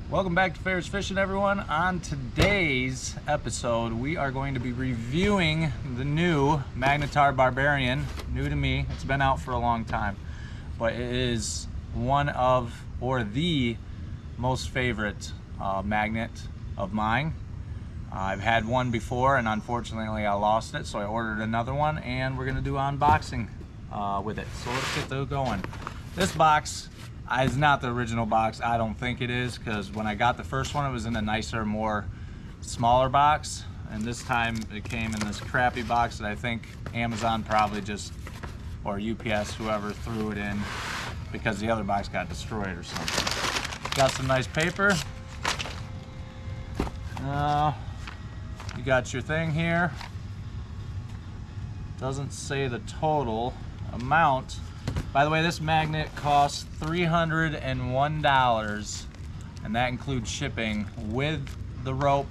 Welcome back to Ferrous Fishing, everyone. On today's episode, we are going to be reviewing the new Magnetar Barbarian. New to me. It's been out for a long time, but it is one of, or the most favorite magnet of mine. I've had one before and unfortunately I lost it, so I ordered another one and we're going to do unboxing with it. So let's get those going. This box is not the original box. I don't think it is, because when I got the first one it was in a nicer, more smaller box, and this time it came in this crappy box that I think Amazon probably just, or UPS, whoever threw it in because the other box got destroyed or something. Got some nice paper. You got your thing here. Doesn't say the total amount. By the way, this magnet costs $301, and that includes shipping with the rope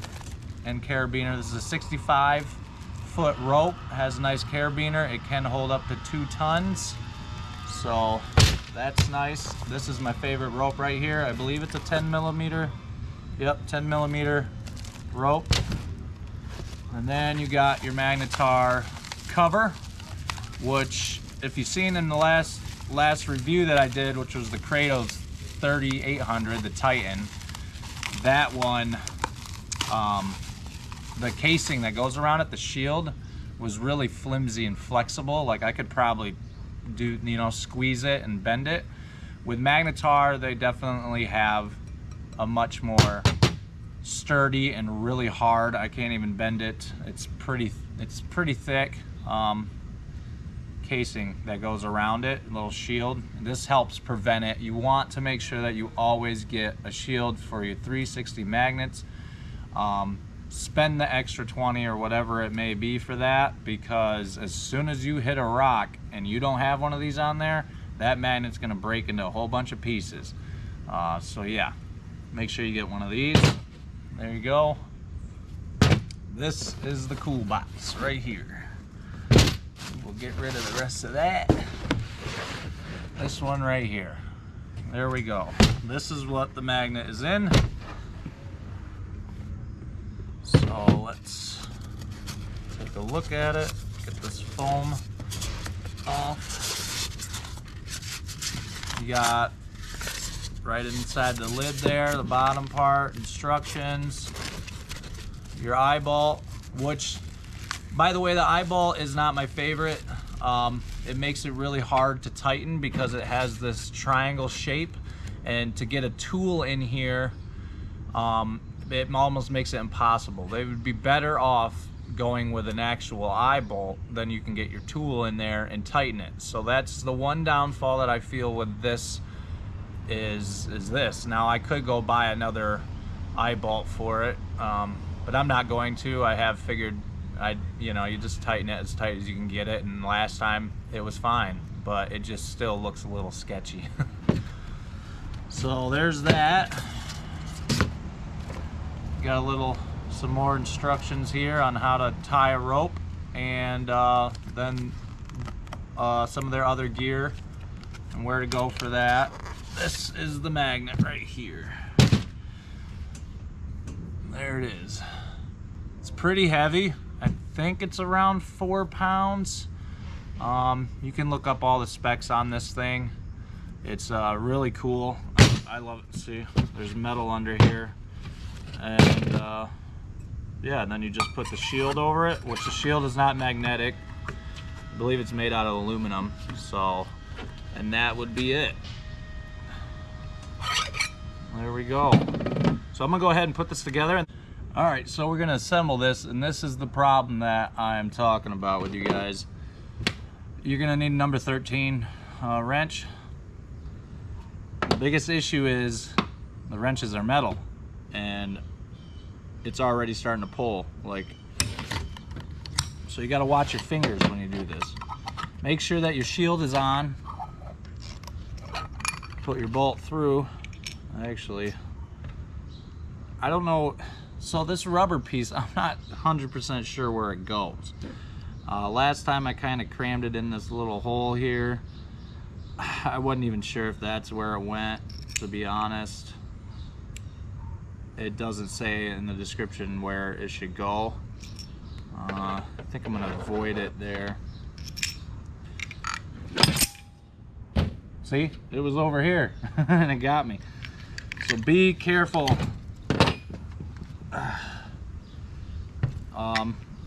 and carabiner. This is a 65-foot rope. It has a nice carabiner. It can hold up to 2 tons, so that's nice. This is my favorite rope right here. I believe it's a 10 millimeter. Yep, 10 millimeter rope. And then you got your Magnetar cover, which, if you've seen in the last review that I did, which was the Kratos 3800, the Titan, that one, the casing that goes around it, the shield, was really flimsy and flexible. Like, I could probably do, squeeze it and bend it. With Magnetar, they definitely have a much more sturdy and really hard. I can't even bend it. It's pretty thick. Casing that goes around it, a little shield. This helps prevent it. You want to make sure that you always get a shield for your 360 magnets. Spend the extra 20 or whatever it may be for that, because as soon as you hit a rock and you don't have one of these on there, that magnet's going to break into a whole bunch of pieces. So yeah, make sure you get one of these. There you go. This is the cool box right here. We'll get rid of the rest of that. This one right here. There we go. This is what the magnet is in. So let's take a look at it. Get this foam off. You got right inside the lid there, the bottom part, instructions, your eyeball, which, by the way, the eyeball is not my favorite. It makes it really hard to tighten because it has this triangle shape, and to get a tool in here, it almost makes it impossible. They would be better off going with an actual eyeball, then you can get your tool in there and tighten it. So that's the one downfall that I feel with this is this. Now, I could go buy another eyeball for it, but I'm not going to. I have figured you just tighten it as tight as you can get it, and last time it was fine, but it just still looks a little sketchy. So there's that. Got some more instructions here on how to tie a rope, and then some of their other gear and where to go for that. This is the magnet right here. There it is. It's pretty heavy. I think it's around 4 pounds. You can look up all the specs on this thing. It's really cool. I love it. See, there's metal under here, and yeah, and then you just put the shield over it, which the shield is not magnetic. I believe it's made out of aluminum. So, and that would be it. There we go. So I'm gonna go ahead and put this together. All right, so we're gonna assemble this, and this is the problem that I'm talking about with you guys. You're gonna need a number 13 wrench. The biggest issue is the wrenches are metal, and it's already starting to pull. So you gotta watch your fingers when you do this. Make sure that your shield is on. Put your bolt through. Actually, I don't know. So this rubber piece, I'm not 100% sure where it goes. Last time I kind of crammed it in this little hole here. I wasn't even sure if that's where it went, to be honest. it doesn't say in the description where it should go. I think I'm gonna avoid it there. See, it was over here and it got me. So be careful.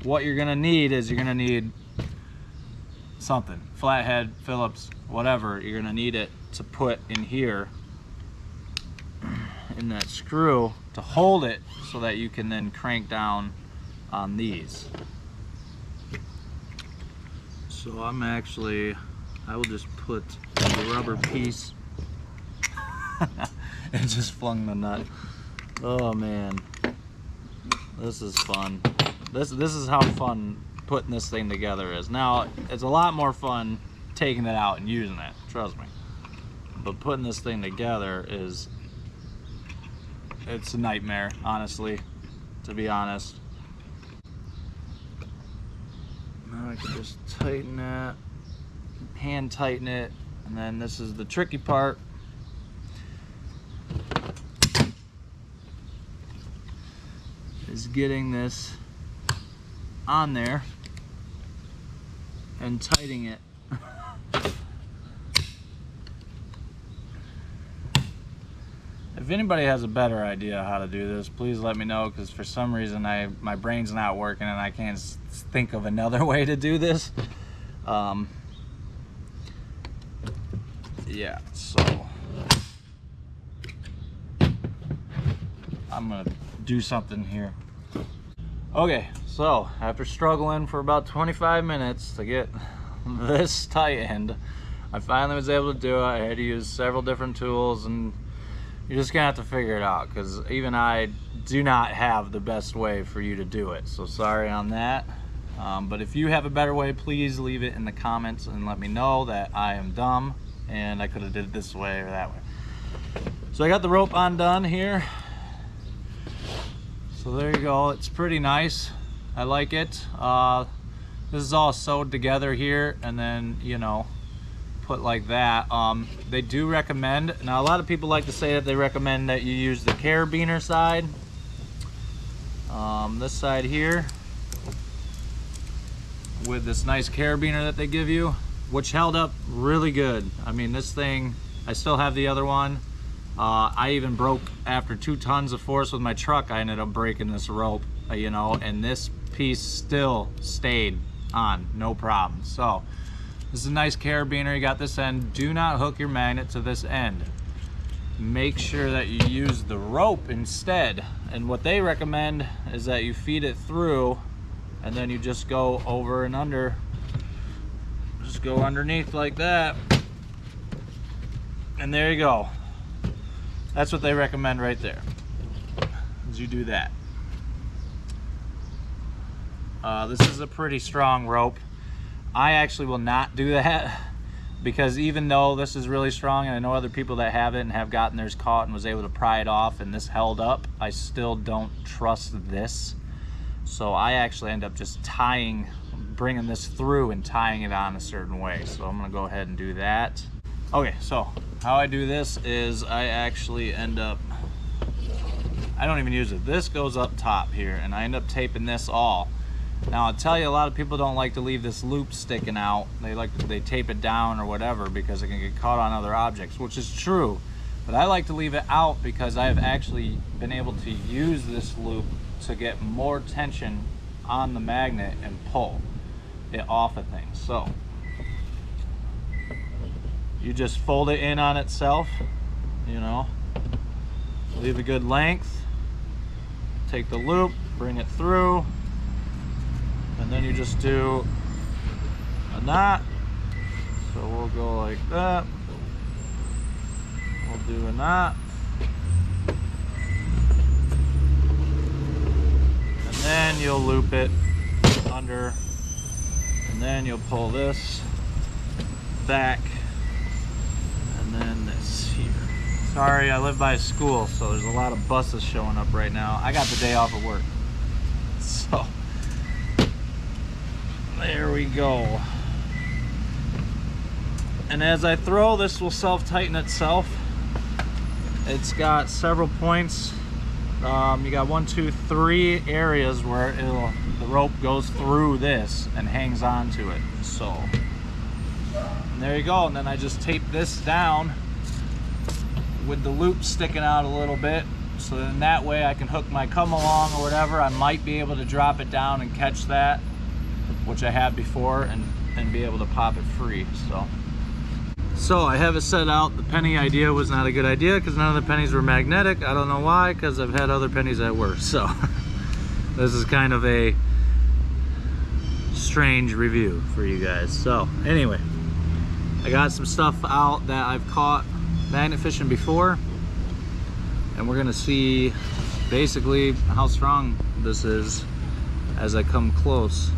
What you're gonna need is you're gonna need something, flathead, Phillips, whatever. You're gonna need it to put in here in that screw to hold it so that you can then crank down on these. So I will just put the rubber piece and just flung the nut. Oh man, this is fun. This is how fun putting this thing together is. Now, it's a lot more fun taking it out and using it, trust me. But putting this thing together it's a nightmare, honestly, to be honest. Now I can just tighten that, hand tighten it, and then this is the tricky part. Is getting this on there and tightening it. If anybody has a better idea how to do this, please let me know, because for some reason my brain's not working and I can't think of another way to do this. Yeah, so I'm gonna do something here. Okay, so after struggling for about 25 minutes to get this tightened, I finally was able to do it. I had to use several different tools, and you're just gonna have to figure it out, because even I do not have the best way for you to do it. So sorry on that. But if you have a better way, please leave it in the comments and let me know that I am dumb and I could have did it this way or that way. So I got the rope undone here. So there you go, it's pretty nice. I like it. This is all sewed together here and then, you know, put like that. They do recommend, now a lot of people like to say that they recommend that you use the carabiner side. This side here, with this nice carabiner that they give you, which held up really good. I mean, this thing, I still have the other one. I even broke, after 2 tons of force with my truck, I ended up breaking this rope, you know, and this piece still stayed on, no problem. So this is a nice carabiner. You got this end. Do not hook your magnet to this end. Make sure that you use the rope instead. And what they recommend is that you feed it through and then you just go over and under. Just go underneath like that. And there you go. That's what they recommend right there, is you do that. This is a pretty strong rope. I actually will not do that, because even though this is really strong, and I know other people that have it and have gotten theirs caught and was able to pry it off and this held up, I still don't trust this. So I actually end up just bringing this through and tying it on a certain way. So I'm gonna go ahead and do that. Okay, so how I do this is I actually end up, I don't even use it. This goes up top here and I end up taping this all. Now I'll tell you, a lot of people don't like to leave this loop sticking out. They tape it down or whatever because it can get caught on other objects, which is true. But I like to leave it out because I have actually been able to use this loop to get more tension on the magnet and pull it off of things. So you just fold it in on itself, you know, leave a good length, take the loop, bring it through, and then you just do a knot. So we'll go like that, we'll do a knot, and then you'll loop it under, and then you'll pull this back, and then this here. Sorry, I live by a school, so there's a lot of buses showing up right now. I got the day off of work, so there we go. And as I throw, this will self-tighten itself. It's got several points You got 1, 2, 3 areas where the rope goes through this and hangs onto it. So and there you go. And then I just tape this down with the loop sticking out a little bit, so then that way I can hook my come along or whatever. I might be able to drop it down and catch that, which I have before, and be able to pop it free. So I have it set out. The penny idea was not a good idea because none of the pennies were magnetic. I don't know why, because I've had other pennies that were. So this is kind of a strange review for you guys. So anyway, I got some stuff out that I've caught magnet fishing before, and we're gonna see basically how strong this is as I come close.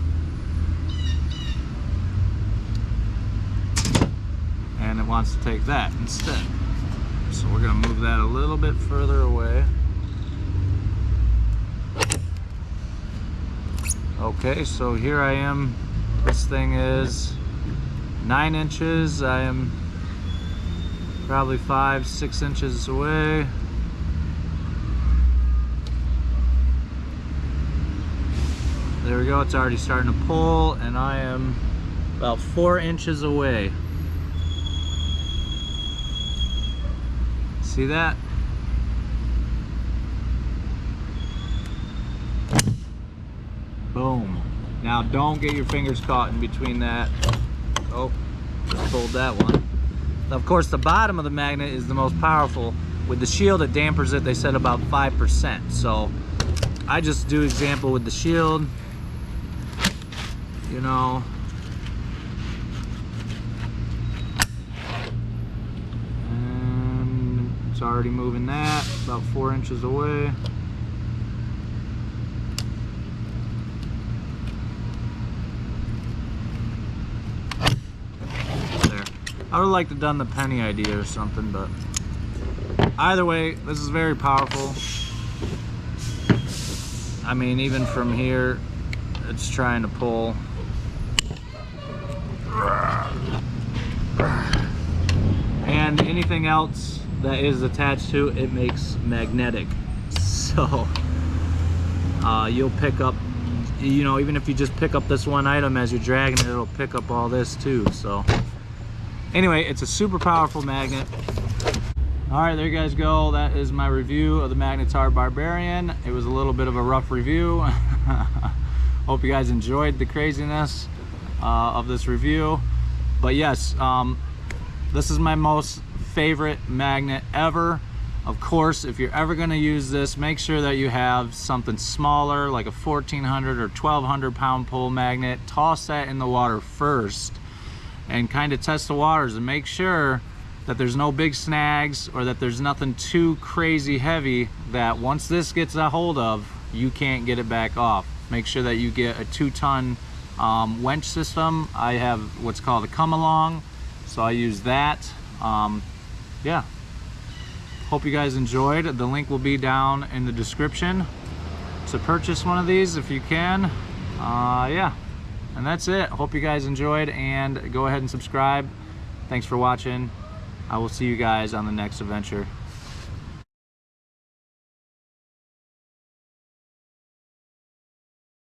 And it wants to take that instead. So we're gonna move that a little bit further away. Okay, so here I am. This thing is 9 inches. I am probably 5, 6 inches away. There we go, it's already starting to pull, and I am about 4 inches away. See that? Boom. Now don't get your fingers caught in between that. Oh, just pulled that one. Now, of course, the bottom of the magnet is the most powerful. With the shield, it dampers it, they said about 5%. So I just do example with the shield, you know. It's already moving that about 4 inches away. There. I would like to have done the penny idea or something, but either way, this is very powerful. I mean, even from here, it's trying to pull. And anything else that is attached to it makes magnetic. So you'll pick up, you know, even if you just pick up this one item as you're dragging it, it'll pick up all this too. So anyway, it's a super powerful magnet. All right, there you guys go. That is my review of the Magnetar Barbarian. It was a little bit of a rough review. Hope you guys enjoyed the craziness of this review. But yes, this is my most favorite magnet ever. Of course, if you're ever going to use this, make sure that you have something smaller, like a 1,400 or 1,200 pound pole magnet. Toss that in the water first and kind of test the waters and make sure that there's no big snags or that there's nothing too crazy heavy that once this gets a hold of, you can't get it back off. Make sure that you get a 2-ton winch system. I have what's called a come along, so I use that. Yeah, hope you guys enjoyed. The link will be down in the description to purchase one of these if you can. Yeah, and that's it. Hope you guys enjoyed, and go ahead and subscribe. Thanks for watching. I will see you guys on the next adventure.